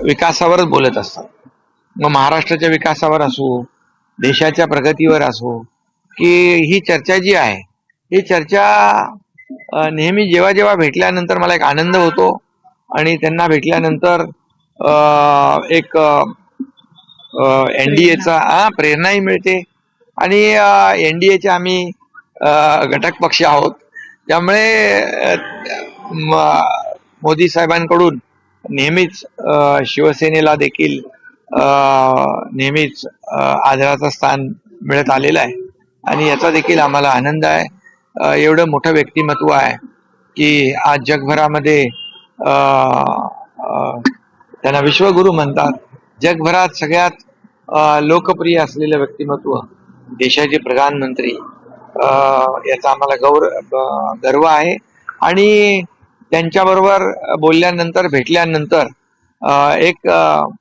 विकासावरच बोलत असतात. मग महाराष्ट्राच्या विकासावर असो, देशाच्या प्रगतीवर असो, की ही चर्चा जी आहे ही चर्चा नेहमी जेव्हा जेव्हा भेटल्यानंतर मला एक आनंद होतो आणि त्यांना भेटल्यानंतर एक एनडीएचा प्रेरणाही मिळते आणि एनडीएचे आम्ही घटक पक्ष आहोत. त्यामुळे मोदी साहेबांकडून नेहमीच शिवसेनेला देखील नेहमीच आदराचं स्थान मिळत आलेलं आहे आणि याचा देखील आम्हाला आनंद आहे. एवढं मोठं व्यक्तिमत्व आहे की आज जगभरामध्ये त्यांना विश्वगुरु म्हणतात. जगभरात सगळ्यात लोकप्रिय असलेलं व्यक्तिमत्व देशाचे प्रधानमंत्री, याचा आम्हाला गर्व आहे आणि त्यांच्याबरोबर बोलल्यानंतर भेटल्यानंतर एक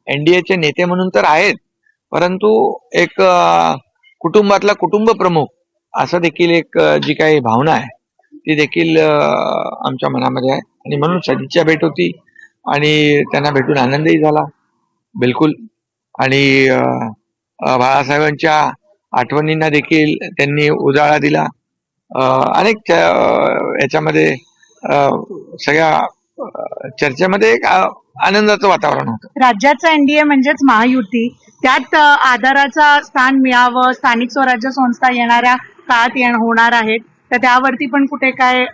एनडीएचे नेते म्हणून तर आहेत, परंतु एक कुटुंबातला कुटुंब प्रमुख असं देखील एक जी काही भावना आहे ती देखील आमच्या मनामध्ये आहे आणि म्हणून सदिच्छा भेट होती आणि त्यांना भेटून आनंदही झाला बिलकुल. आणि बाळासाहेबांच्या आठवणींना देखील त्यांनी उजाळा दिला. अनेक याच्यामध्ये सगळ्या चर्चेमध्ये एक आनंदाचं वातावरण होतं. राज्याचा एनडीए म्हणजेच महायुती, त्यात आधाराचा स्थान मिळावं, स्थानिक स्वराज्य संस्था येणाऱ्या काळात होणार आहेत, तर त्यावरती पण कुठे काय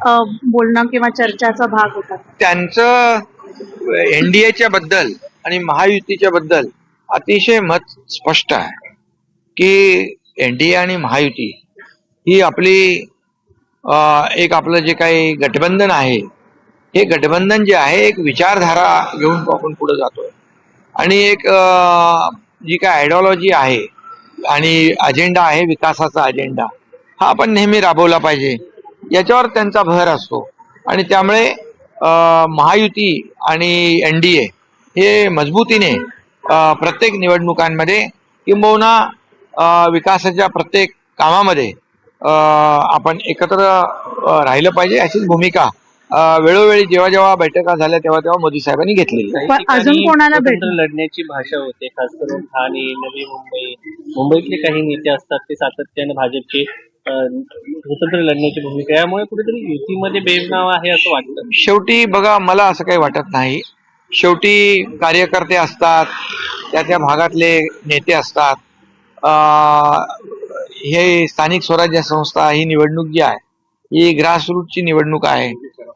बोलणं किंवा चर्चाचा भाग होता? त्यांचं एनडीएच्या बद्दल आणि महायुतीच्या बद्दल अतिशय मत स्पष्ट आहे की एनडीए आणि महायुती ही आपली एक आपलं जे काही गठबंधन आहे, हे गठबंधन जे आहे एक विचारधारा घेऊन आपण पुढे जातोय आणि एक जी काय आयडिओलॉजी आहे आणि अजेंडा आहे, विकासाचा अजेंडा हा आपण नेहमी राबवला पाहिजे, याच्यावर त्यांचा भर असतो. आणि त्यामुळे महायुती आणि एनडीए हे मजबूतीने प्रत्येक निवडणुकांमध्ये किंबहुना विकासाच्या प्रत्येक कामामध्ये आपण एकत्र राहिलं पाहिजे, अशीच भूमिका वेळोवेळी जेव्हा जेव्हा बैठका झाल्या तेव्हा तेव्हा मोदी साहेबांनी घेतलेली. अजून कोणाला लढण्याची भाषा होते, खास करून ठाणे, नवी मुंबईतले काही नेते असतात ते सातत्याने भाजपचे स्वतंत्र लढण्याची भूमिका, यामुळे कुठेतरी युतीमध्ये बेबनाव आहे असं वाटतं. शेवटी बघा, मला असं काही वाटत नाही. शेवटी कार्यकर्ते असतात, त्या भागातले नेते असतात. हे स्थानिक स्वराज्य संस्था ही निवडणूक जी आहे ही ग्रासरूटची निवडणूक आहे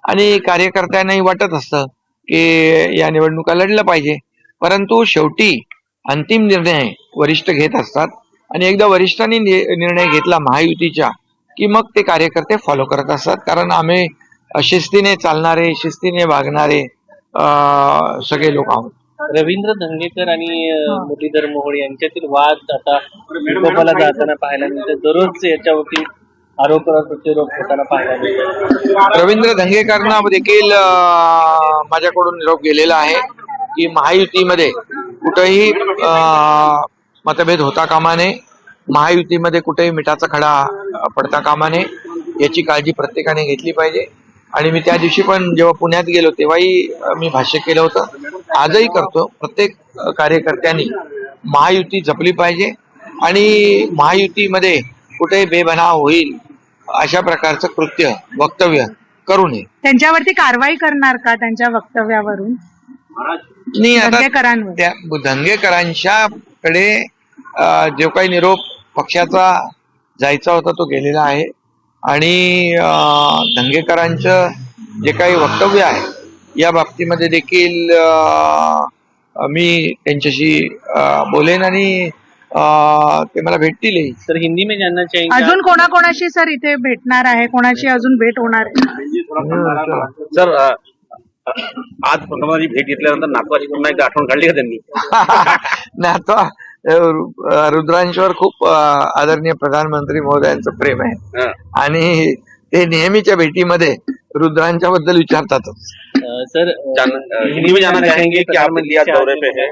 आणि कार्यकर्त्यांनाही वाटत असतं की या निवडणुका लढलं पाहिजे, परंतु शेवटी अंतिम निर्णय वरिष्ठ घेत असतात आणि एकदा वरिष्ठांनी निर्णय घेतला महायुतीच्या की मग ते कार्यकर्ते फॉलो करत असतात. कारण आम्ही शिस्तीने चालणारे, शिस्तीने वागणारे सगळे लोक आहोत. रवींद्र धंगेकर आणि मुरलीधर मोहोळ यांच्यातील वाद आता विकोपाला जाताना पाहायला मिळते. दररोज याच्यावरती आरोप प्रत्यारोप होताना पाहायला मिळते. रवींद्र धंगेकरांना देखील माझ्याकडून निरोप गेलेला आहे की महायुतीमध्ये कुठेही मतभेद होता कामा नये, महायुतीमध्ये कुठेही मिठाचा खडा पडता कामा नये, याची काळजी प्रत्येकाने घेतली पाहिजे. आणि मी त्या दिवशी पण जेव्हा पुण्यात गेलो तेव्हाही मी भाष्य केलं होतं, आजही करतो. प्रत्येक कार्यकर्त्यांनी महायुती जपली पाहिजे आणि महायुतीमध्ये कुठेही बेबनाव होईल अशा प्रकारचं कृत्य, वक्तव्य करू नये. त्यांच्यावरती कारवाई करणार का त्यांच्या वक्तव्यावरून? नाही, आता धंगेकरांच्याकडे जो काही निरोप पक्षाचा जायचा होता तो गेलेला आहे आणि धंगेकरांचं जे काही वक्तव्य आहे या बाबतीमध्ये देखील मी त्यांच्याशी बोलेन आणि ते मला भेटतील. तर हिंदी में जानना चाहिए अजून कोणाकोणाशी सर इथे भेटणार आहे, कोणाशी अजून भेट होणार आहे? सर आज प्रथमची भेट घेतल्यानंतर नातवाची पुन्हा एकदा आठवण काढली का त्यांनी? नातवा रुद्रांशवर खूप आदरणीय प्रधानमंत्री महोदयांचं प्रेम आहे आणि ते नेहमीच्या भेटीमध्ये रुद्रांच्या बद्दल विचारतातच. सर हिंदी में जानना चाहेंगे कि आप दिल्ली दौरे पे हैं,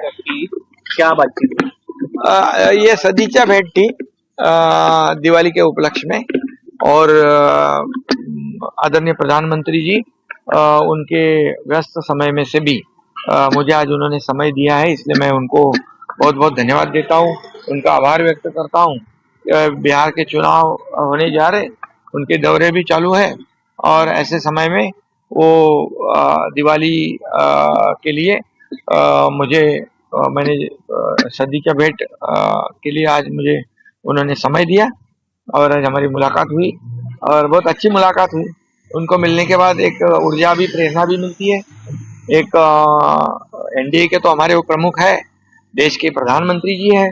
क्या बातचीत? ये सदीचा भेंट थी दिवाली के उपलक्ष्य में और आदरणीय प्रधानमंत्री जी उनके व्यस्त समय में से भी मुझे आज उन्होंने समय दिया है, इसलिए मैं उनको बहुत बहुत धन्यवाद देता हूँ, उनका आभार व्यक्त करता हूँ। बिहार के चुनाव होने जा रहे, उनके दौरे भी चालू है और ऐसे समय में वो दिवाली के लिए मुझे मैंने सदी का भेंट के लिए आज मुझे उन्होंने समय दिया और आज हमारी मुलाकात हुई और बहुत अच्छी मुलाकात हुई। उनको मिलने के बाद एक ऊर्जा भी, प्रेरणा भी मिलती है। एक एनडीए के तो हमारे वो प्रमुख है, देश के प्रधानमंत्री जी है,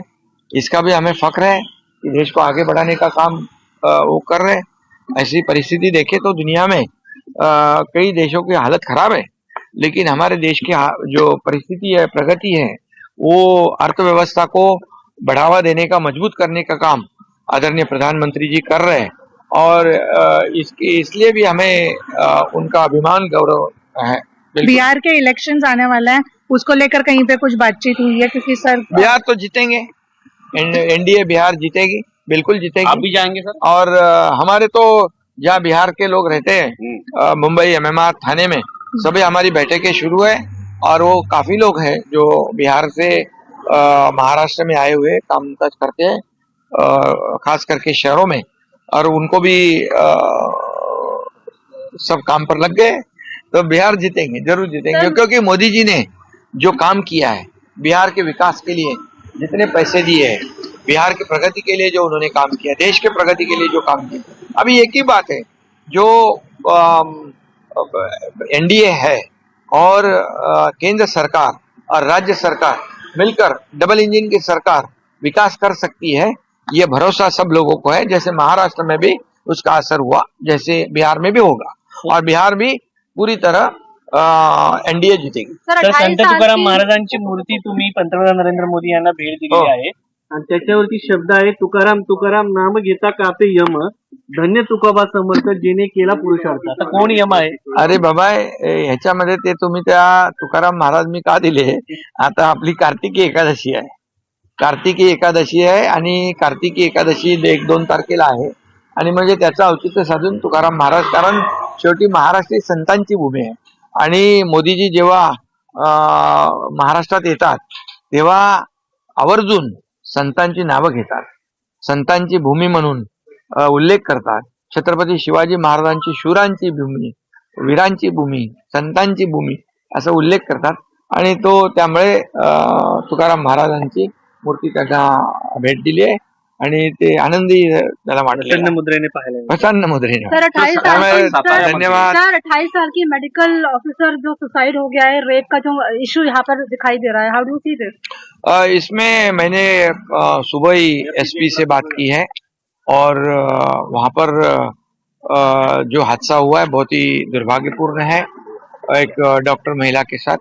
इसका भी हमें फक्र है कि देश को आगे बढ़ाने का काम वो कर रहे हैं। ऐसी परिस्थिति देखे तो दुनिया में कई देशों की हालत खराब है, लेकिन हमारे देश की जो परिस्थिति है, प्रगति है, वो अर्थव्यवस्था को बढ़ावा देने का, मजबूत करने का काम आदरणीय प्रधानमंत्री जी कर रहे हैं और इसलिए भी हमें उनका अभिमान, गौरव है। बिहार के इलेक्शंस आने वाला है, उसको लेकर कहीं पे कुछ बातचीत हुई है? क्योंकि सर बिहार तो जीतेंगे, एनडीए बिहार जीतेगी, बिल्कुल जीतेगी। आप भी जाएंगे सर? और हमारे तो जहाँ बिहार के लोग रहते हैं, मुंबई, एमएमआर, थाने में सभी हमारी बैठकें शुरू है और वो काफी लोग हैं जो बिहार से महाराष्ट्र में आए हुए काम काज करते हैं, खास करके शहरों में, और उनको भी सब काम पर लग गए। तो बिहार जीतेंगे, जरूर जीतेंगे, क्योंकि मोदी जी ने जो काम किया है बिहार के विकास के लिए, जितने पैसे दिए हैं, बिहार की प्रगति के लिए जो उन्होंने काम किया, देश के प्रगति के लिए जो काम किया। अभी एक ही बात है, जो एनडीए है और केंद्र सरकार और राज्य सरकार मिलकर डबल इंजन की सरकार विकास कर सकती है, ये भरोसा सब लोगों को है। जैसे महाराष्ट्र में भी उसका असर हुआ, जैसे बिहार में भी होगा और बिहार भी पूरी तरह एनडीए जीतेगी। तर संत तुकाराम महाराजांची मूर्ती तुम्ही पंतप्रधान नरेंद्र मोदी यांना भेट दिली आहे आणि त्याच्यावरती शब्द आहे, तुकाराम तुकाराम नाम घेता कापे यम, धन्य तुकोबा समर्थ जेने केला पुरुषार्थ. आता कोण यम आहे? अरे बाबा, ह्याच्यामध्ये ते तुम्ही त्या तुकाराम महाराज मी का दिले? आता आपली कार्तिकी एकादशी आहे, कार्तिकी एकादशी आहे आणि कार्तिकी एकादशी 1-2 तारखेला आहे आणि म्हणजे त्याचं औचित्य साधून तुकाराम महाराज, कारण शेवटी महाराष्ट्र ही संतांची भूमी आहे आणि मोदीजी जेव्हा महाराष्ट्रात येतात तेव्हा आवर्जून संतांची नावं घेतात, संतांची भूमी म्हणून उल्लेख करतात. छत्रपती शिवाजी महाराजांची शूरांची भूमी, वीरांची भूमी, संतांची भूमी असा उल्लेख करतात आणि तो त्यामुळे तुकाराम महाराजांची मूर्ती त्यांना भेट दिली आहे आणि ते आनंदी त्याला वाटलं, प्रसन्न मुद्रेने पाहायला. प्रसन्न मुद्रेने. सर 28 साल की धन्यवाद। सर 28 साल की मेडिकल ऑफिसर जो सुसाइड हो गया है, रेप का जो इशू यहाँ पर दिखाई दे रहा है, हाउ डू सी दिस? इसमें मैंने सुबह ही एसपी से बात की है और वहाँ पर जो हादसा हुआ है बहुत ही दुर्भाग्यपूर्ण है। एक डॉक्टर महिला के साथ,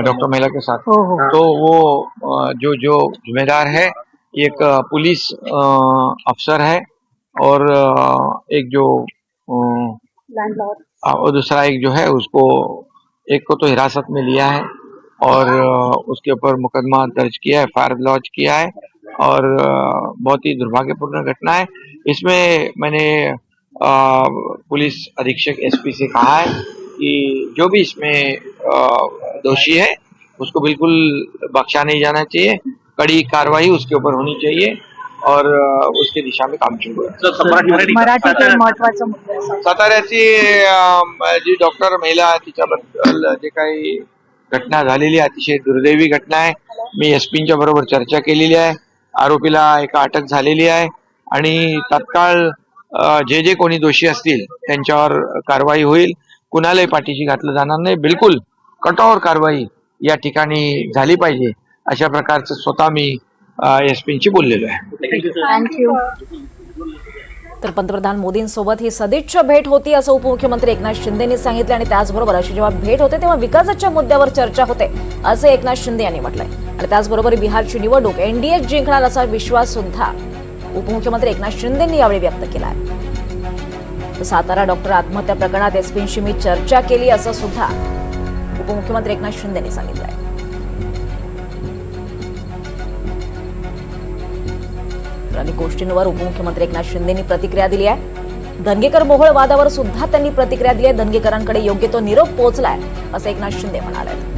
डॉक्टर महिला के साथ, तो वो जो जिम्मेदार है, एक पुलिस अफसर है और एक जो लैंडलॉर्ड और दूसरा एक जो है, उसको एक को तो हिरासत में लिया है और उसके ऊपर मुकदमा दर्ज किया है, फायर लॉन्च किया है और बहुत ही दुर्भाग्यपूर्ण घटना है। इसमें मैंने पुलिस अधीक्षक एसपी से कहा है कि जो भी इसमें दोषी है उसको बिल्कुल बख्शा नहीं जाना चाहिए, कड़ी कार्रवाई उसके ऊपर होनी चाहिए और उसके दिशा में काम सुरू आहे. मराठीचे महत्वाचं मुद्दे असतात. साताऱ्याची जी डॉक्टर महिला तिच्याबद्दल जे काही घटना झालेली आहे, अतिशय दुर्दैवी घटना आहे. मी एसपींच्या बरोबर चर्चा केलेली आहे, आरोपीला एका अटक झालेली आहे आणि तात्काळ जे कोणी दोषी असतील त्यांच्यावर कारवाई होईल, कुणालाही पाठीशी घातलं जाणार नाही, बिलकुल कठोर कारवाई या ठिकाणी झाली पाहिजे अशा प्रकारचं स्वतः मी एसपींशी बोललेलो आहे. थँक्यू. तर पंतप्रधान मोदींसोबत ही सदिच्छा भेट होती असं उपमुख्यमंत्री एकनाथ शिंदेंनी सांगितलं आणि त्याचबरोबर अशी जेव्हा भेट होते तेव्हा विकासाच्या मुद्द्यावर चर्चा होते असं एकनाथ शिंदे यांनी म्हटलंय. आणि त्याचबरोबर बिहारची निवडणूक एनडीए जिंकणार असा विश्वास सुद्धा उपमुख्यमंत्री एकनाथ शिंदेंनी यावेळी व्यक्त केलाय. सातारा डॉक्टर आत्महत्या प्रकरणात एसपींशी मी चर्चा केली असं सुद्धा उपमुख्यमंत्री एकनाथ शिंदेंनी सांगितलंय. अनेक गोष्टींवर उपमुख्यमंत्री एकनाथ शिंदेंनी प्रतिक्रिया दिली आहे. धनगेकर मोहोळ वादावर सुद्धा त्यांनी प्रतिक्रिया दिली आहे. धनगेकरांकडे योग्य तो निरोप पोहोचलाय असं एकनाथ शिंदे म्हणाले.